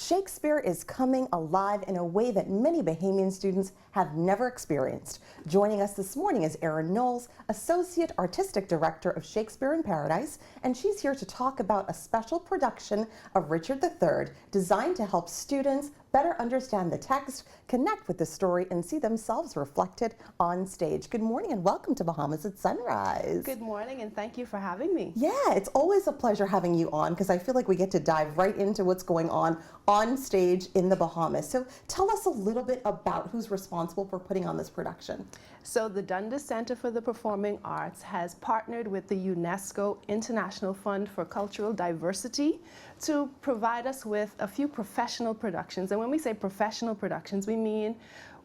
Shakespeare is coming alive in a way that many Bahamian students have never experienced. Joining us this morning is Erin Knowles, Associate Artistic Director of Shakespeare in Paradise, and she's here to talk about a special production of Richard III designed to help students better understand the text, connect with the story, and see themselves reflected on stage. Good morning and welcome to Bahamas at Sunrise. Good morning and thank you for having me. Yeah, it's always a pleasure having you on because I feel like we get to dive right into what's going on stage in the Bahamas. So tell us a little bit about who's responsible for putting on this production. So the Dundas Center for the Performing Arts has partnered with the UNESCO International Fund for Cultural Diversity to provide us with a few professional productions. And when we say professional productions, we mean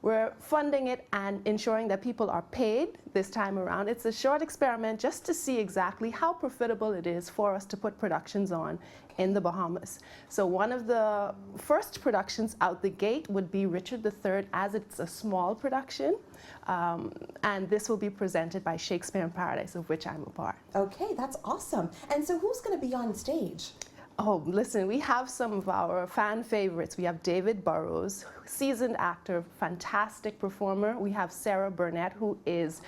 we're funding it and ensuring that people are paid this time around. It's a short experiment just to see exactly how profitable it is for us to put productions on in the Bahamas. So one of the first productions out the gate would be Richard III, as it's a small production. And this will be presented by Shakespeare in Paradise, of which I'm a part. Okay, that's awesome. And so who's going to be on stage? Oh, listen, we have some of our fan favorites. We have David Burrows, seasoned actor, fantastic performer. We have Sarah Burnett, who is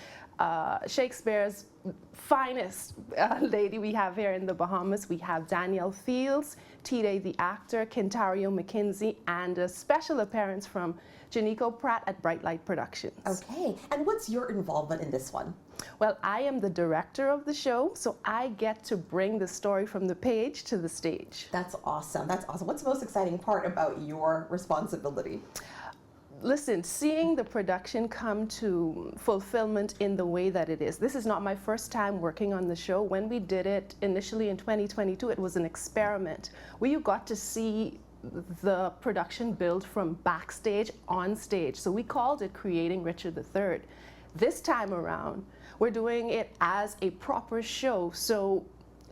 Shakespeare's finest lady we have here in the Bahamas. We have Danielle Fields, Tide the actor, Kentario McKinsey, and a special appearance from Janico Pratt at Bright Light Productions. Okay, and what's your involvement in this one? Well, I am the director of the show, so I get to bring the story from the page to the stage. That's awesome. That's awesome. What's the most exciting part about your responsibility? Listen, seeing the production come to fulfillment in the way that it is. This is not my first time working on the show. When we did it initially in 2022, it was an experiment where you got to see the production build from backstage on stage. So we called it Creating Richard III. This time around, we're doing it as a proper show. So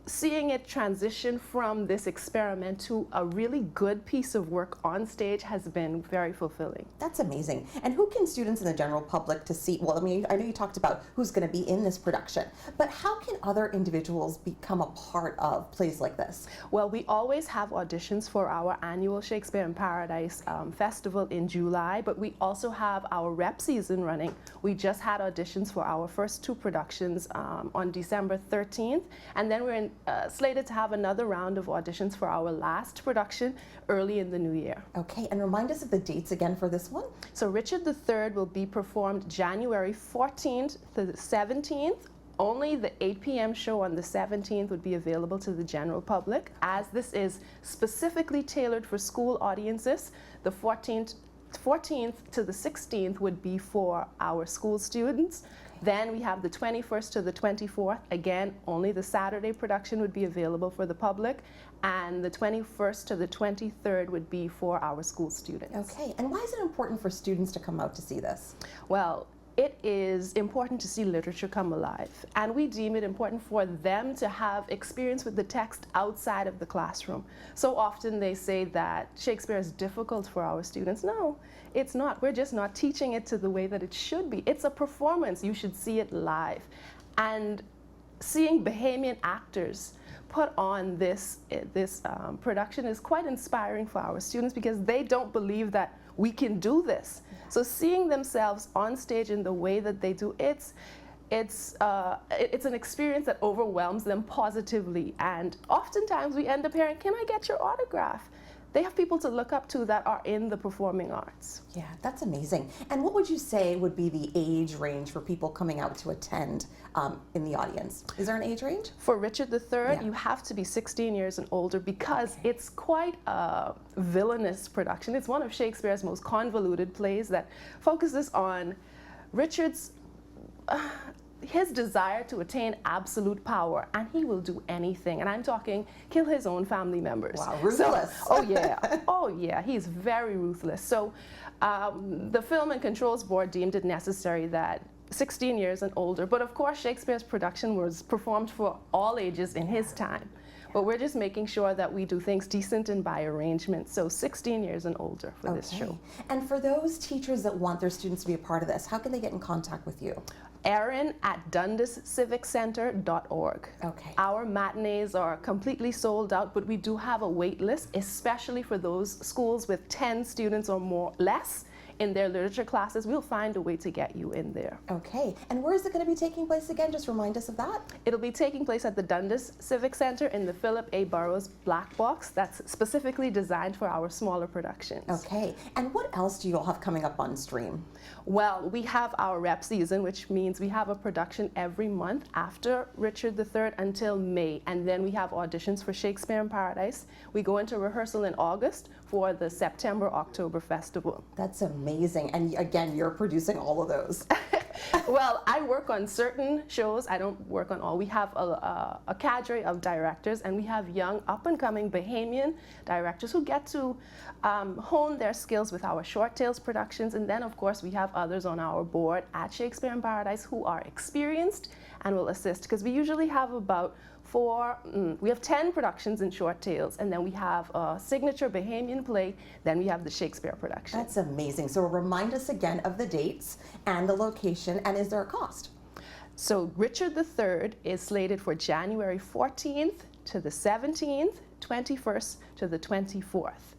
seeing it transition from this experiment to a really good piece of work on stage has been very fulfilling. That's amazing. And who can students and the general public to see? Well, I mean, I know you talked about who's going to be in this production, but how can other individuals become a part of plays like this? Well, we always have auditions for our annual Shakespeare in Paradise festival in July, but we also have our rep season running. We just had auditions for our first two productions on December 13th, and then we're slated to have another round of auditions for our last production early in the new year. Okay, and remind us of the dates again for this one. So Richard III will be performed January 14th to the 17th. Only the 8 p.m. show on the 17th would be available to the general public. As this is specifically tailored for school audiences, the 14th to the 16th would be for our school students. Then we have the 21st to the 24th. Again, only the Saturday production would be available for the public, and the 21st to the 23rd would be for our school students. Okay, and why is it important for students to come out to see this? Well, it is important to see literature come alive, and we deem it important for them to have experience with the text outside of the classroom. So often they say that Shakespeare is difficult for our students. No, it's not. We're just not teaching it to the way that it should be. It's a performance. You should see it live. And seeing Bahamian actors put on this production is quite inspiring for our students because they don't believe that we can do this. So seeing themselves on stage in the way that they do, it's an experience that overwhelms them positively. And oftentimes we end up hearing, "Can I get your autograph?" They have people to look up to that are in the performing arts. Yeah, that's amazing. And what would you say would be the age range for people coming out to attend in the audience? Is there an age range? For Richard III, you have to be 16 years and older because it's quite a villainous production. It's one of Shakespeare's most convoluted plays that focuses on Richard's his desire to attain absolute power, and he will do anything. And I'm talking kill his own family members. Wow, ruthless. So, oh yeah, he's very ruthless. So the Film and Controls Board deemed it necessary that 16 years and older, but of course Shakespeare's production was performed for all ages in his time. But we're just making sure that we do things decent and by arrangement. So 16 years and older for this show. And for those teachers that want their students to be a part of this, how can they get in contact with you? erin@dundasciviccenter.org. Okay. Our matinees are completely sold out, but we do have a wait list, especially for those schools with 10 students or less in their literature classes. We'll find a way to get you in there. Okay. And where is it going to be taking place again? Just remind us of that. It'll be taking place at the Dundas Civic Center in the Philip A. Burrows Black Box. That's specifically designed for our smaller productions. Okay. And what else do you all have coming up on stream? Well, we have our rep season, which means we have a production every month after Richard III until May. And then we have auditions for Shakespeare in Paradise. We go into rehearsal in August for the September-October festival. That's amazing. And again, you're producing all of those. Well, I work on certain shows. I don't work on all. We have a cadre of directors, and we have young, up-and-coming Bahamian directors who get to hone their skills with our short tales productions. And then, of course, we have others on our board at Shakespeare in Paradise who are experienced and will assist, because we usually have about we have 10 productions in short tales, and then we have a signature Bahamian play, then we have the Shakespeare production. That's amazing. So remind us again of the dates and the location, and is there a cost? So Richard III is slated for January 14th to the 17th, 21st to the 24th.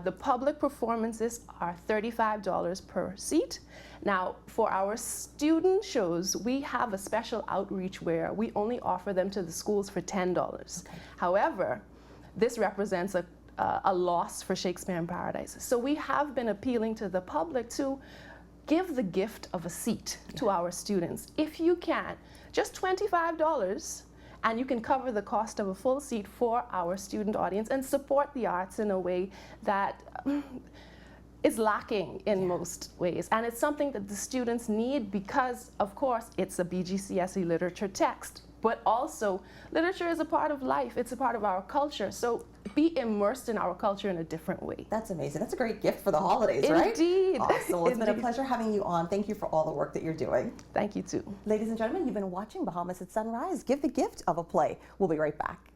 The public performances are $35 per seat. Now, for our student shows, we have a special outreach where we only offer them to the schools for $10. Okay. However, this represents a loss for Shakespeare in Paradise. So we have been appealing to the public to give the gift of a seat to our students. If you can, just $25, and you can cover the cost of a full seat for our student audience and support the arts in a way that is lacking in most ways. And it's something that the students need because, of course, it's a BGCSE literature text, but also literature is a part of life. It's a part of our culture. So be immersed in our culture in a different way. That's amazing. That's a great gift for the holidays, right? Indeed. Awesome. Well, it's been a Indeed. pleasure having you on. Thank you for all the work that you're doing. Thank you, too. Ladies and gentlemen, you've been watching Bahamas at Sunrise. Give the gift of a play. We'll be right back.